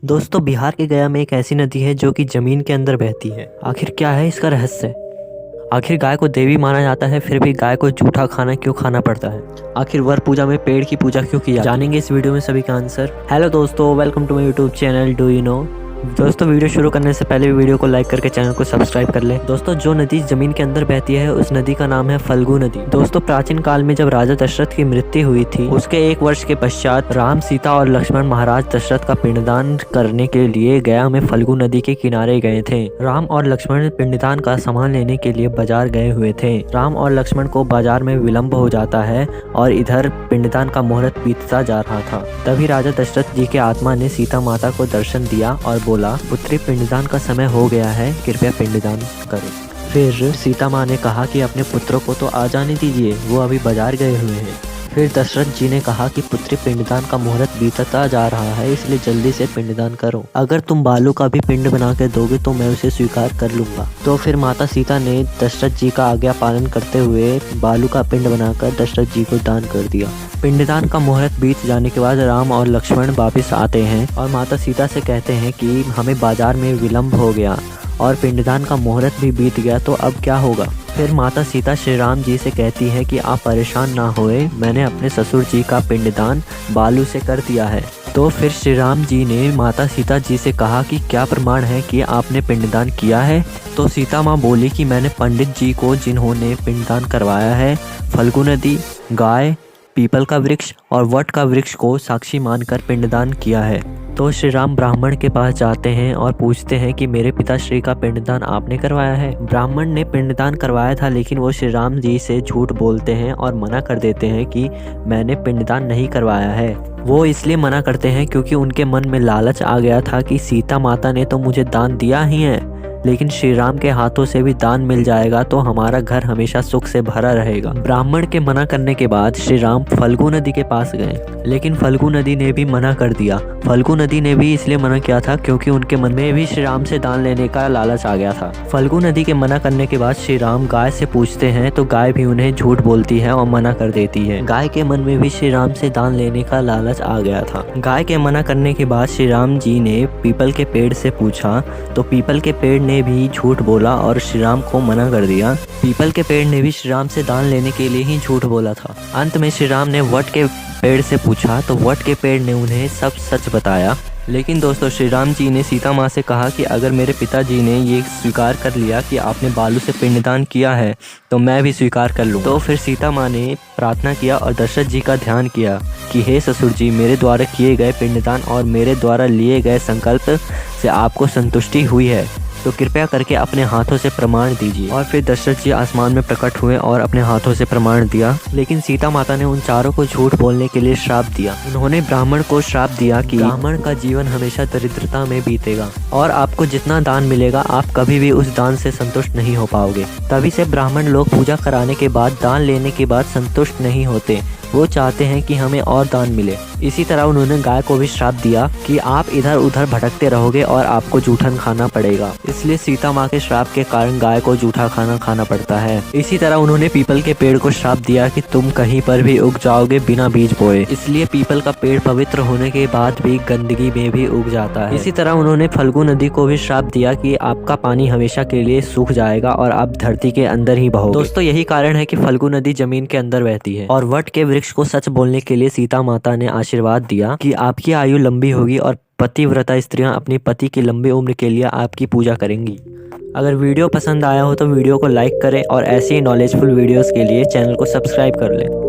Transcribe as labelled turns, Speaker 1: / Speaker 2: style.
Speaker 1: दोस्तों, बिहार के गया में एक ऐसी नदी है जो कि जमीन के अंदर बहती है। आखिर क्या है इसका रहस्य? आखिर गाय को देवी माना जाता है, फिर भी गाय को जूठा खाना क्यों खाना पड़ता है? आखिर वर पूजा में पेड़ की पूजा क्यों की जाती है? जानेंगे इस वीडियो में सभी का आंसर। हेलो दोस्तों, welcome to my YouTube channel do you know. दोस्तों, वीडियो शुरू करने से पहले वीडियो को लाइक करके चैनल को सब्सक्राइब कर लें। दोस्तों, जो नदी जमीन के अंदर बहती है उस नदी का नाम है फल्गु नदी। दोस्तों, प्राचीन काल में जब राजा दशरथ की मृत्यु हुई थी, उसके 1 वर्ष के पश्चात राम, सीता और लक्ष्मण महाराज दशरथ का पिंडदान करने के लिए गया में फल्गु नदी के किनारे गए थे। राम और लक्ष्मण पिंडदान का सामान लेने के लिए बाजार गए हुए थे। राम और लक्ष्मण को बाजार में विलम्ब हो जाता है और इधर पिंडदान का मुहूर्त बीतता जा रहा था। तभी राजा दशरथ जी के आत्मा ने सीता माता को दर्शन दिया और बोला, पुत्री, पिंडदान का समय हो गया है, कृपया पिंडदान करो। फिर सीता माँ ने कहा कि अपने पुत्रों को तो आ जाने दीजिए, वो अभी बाजार गए हुए हैं। फिर दशरथ जी ने कहा कि पुत्री, पिंडदान का मुहूर्त बीतता जा रहा है, इसलिए जल्दी से पिंडदान करो। अगर तुम बालू का भी पिंड बना के दोगे तो मैं उसे स्वीकार कर लूंगा। तो फिर माता सीता ने दशरथ जी का आज्ञा पालन करते हुए बालू का पिंड बनाकर दशरथ जी को दान कर दिया। पिंडदान का मुहूर्त बीत जाने के बाद राम और लक्ष्मण वापिस आते हैं और माता सीता से कहते हैं कि हमें बाजार में विलम्ब हो गया और पिंडदान का मुहूर्त भी बीत गया, तो अब क्या होगा? फिर माता सीता श्री राम जी से कहती है कि आप परेशान ना होए, मैंने अपने ससुर जी का पिंडदान बालू से कर दिया है। तो फिर श्री राम जी ने माता सीता जी से कहा कि क्या प्रमाण है कि आपने पिंडदान किया है? तो सीता माँ बोली कि मैंने पंडित जी को, जिन्होंने पिंडदान करवाया है, फल्गु नदी, गाय, पीपल का वृक्ष और वट का वृक्ष को साक्षी मानकर पिंडदान किया है। तो श्री राम ब्राह्मण के पास जाते हैं और पूछते हैं कि मेरे पिताश्री का पिंडदान आपने करवाया है? ब्राह्मण ने पिंडदान करवाया था, लेकिन वो श्री राम जी से झूठ बोलते हैं और मना कर देते हैं कि मैंने पिंडदान नहीं करवाया है। वो इसलिए मना करते हैं क्योंकि उनके मन में लालच आ गया था कि सीता माता ने तो मुझे दान दिया ही है, लेकिन श्री राम के हाथों से भी दान मिल जाएगा तो हमारा घर हमेशा सुख से भरा रहेगा। ब्राह्मण के मना करने के बाद श्री राम फल्गु नदी के पास गए, लेकिन फल्गु नदी ने भी मना कर दिया। फल्गु नदी ने भी इसलिए मना किया था क्योंकि उनके मन में भी श्री राम से दान लेने का लालच आ गया था। फल्गु नदी के मना करने के बाद श्री राम गाय से पूछते हैं तो गाय भी उन्हें झूठ बोलती है और मना कर देती है। गाय के मन में भी श्री राम से दान लेने का लालच आ गया था। गाय के मना करने के बाद श्री राम जी ने पीपल के पेड़ से पूछा तो पीपल के पेड़ ने भी झूठ बोला और श्री राम को मना कर दिया। पीपल के पेड़ ने भी श्री राम से दान लेने के लिए ही झूठ बोला था। अंत में श्री राम ने वट के पेड़ से पूछा तो वट के पेड़ ने उन्हें सब सच बताया। लेकिन दोस्तों, श्री राम जी ने सीता माँ से कहा कि अगर मेरे पिताजी ने ये स्वीकार कर लिया कि आपने बालू से पिंडदान किया है तो मैं भी स्वीकार कर लूँ। तो फिर सीता माँ ने प्रार्थना किया और दशरथ जी का ध्यान किया कि हे ससुर जी, मेरे द्वारा किए गए पिंडदान और मेरे द्वारा लिए गए संकल्प से आपको संतुष्टि हुई है, तो कृपया करके अपने हाथों से प्रमाण दीजिए। और फिर दशरथ जी आसमान में प्रकट हुए और अपने हाथों से प्रमाण दिया। लेकिन सीता माता ने उन चारों को झूठ बोलने के लिए श्राप दिया। उन्होंने ब्राह्मण को श्राप दिया कि ब्राह्मण का जीवन हमेशा दरिद्रता में बीतेगा और आपको जितना दान मिलेगा आप कभी भी उस दान से संतुष्ट नहीं हो पाओगे। तभी से ब्राह्मण लोग पूजा कराने के बाद, दान लेने के बाद संतुष्ट नहीं होते, वो चाहते हैं कि हमें और दान मिले। इसी तरह उन्होंने गाय को भी श्राप दिया कि आप इधर उधर भटकते रहोगे और आपको जूठन खाना पड़ेगा। इसलिए सीता माँ के श्राप के कारण गाय को जूठा खाना खाना पड़ता है। इसी तरह उन्होंने पीपल के पेड़ को श्राप दिया कि तुम कहीं पर भी उग जाओगे बिना बीज बोए, इसलिए पीपल का पेड़ पवित्र होने के बाद भी गंदगी में भी उग जाता है। इसी तरह उन्होंने फल्गु नदी को भी श्राप दिया कि आपका पानी हमेशा के लिए सूख जाएगा और आप धरती के अंदर ही बहोगे। दोस्तों, यही कारण है कि फल्गु नदी जमीन के अंदर बहती है। और वट के वृक्ष को सच बोलने के लिए सीता माता ने आशीर्वाद दिया कि आपकी आयु लंबी होगी और पतिव्रता स्त्रियां अपने पति की लंबी उम्र के लिए आपकी पूजा करेंगी। अगर वीडियो पसंद आया हो तो वीडियो को लाइक करें और ऐसे ही नॉलेजफुल वीडियोस के लिए चैनल को सब्सक्राइब कर लें।